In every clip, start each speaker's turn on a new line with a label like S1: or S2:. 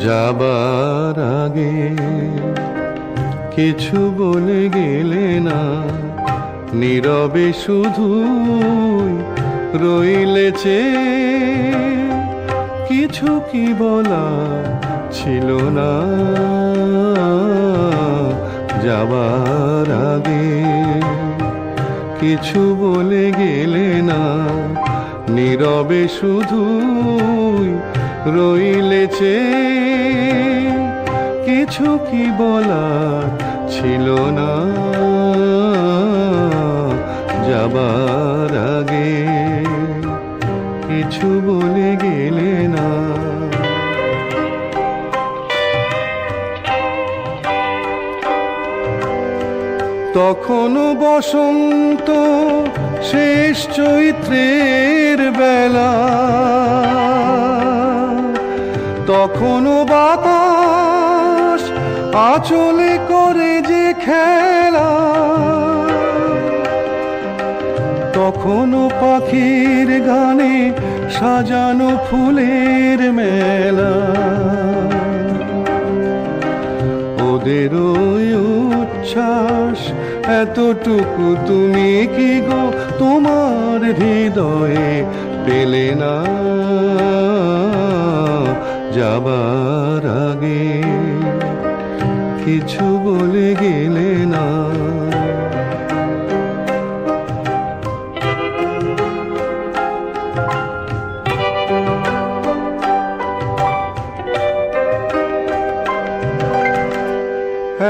S1: যাবার আগে কিছু বলে গেলে না, নীরবে শুধু রইলেছে। কিছু কি বলা ছিল না, যাবার আগে কিছু বলে গেলে না, নীরবে শুধু রইলেছে। কিছু কি বলার ছিল না, যাবার আগে কিছু বলে গেলে না। তখনও বসন্ত শেষ চৈত্রের বেলা, তখনও বাতাস আঁচলে করে যে খেলা, তখনও পাখির গানে সাজানো ফুলের মেলা। ওদের ওই উচ্ছ্বাস এতটুকু তুমি কি গো তোমার হৃদয়ে পেলে না, যাবার আগে কিছু বলে গেলে না।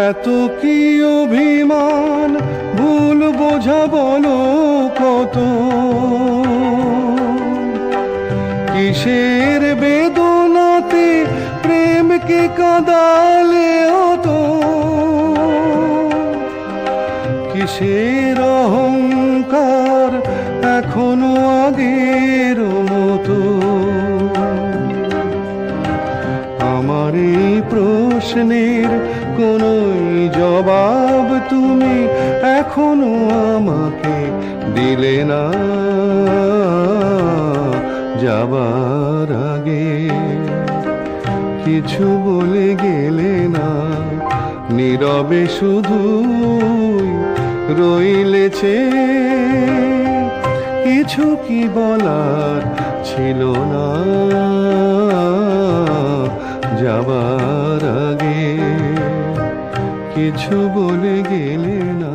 S1: এত কি অভিমান ভুল বোঝা বলো কত, কিসের বেদনাতে প্রেমকে কাঁদালে তো, কিসের অহংকার এখনো আগের মতো। আমার এই প্রশ্নের কোনোই জবাব তুমি এখনো আমাকে দিলে না, যাবার আগে কিছু বলে গেলে না, নীরবে শুধু রইলেছে। কিছু কি বলার ছিল না, যাবার আগে কিছু বলে গেলে না।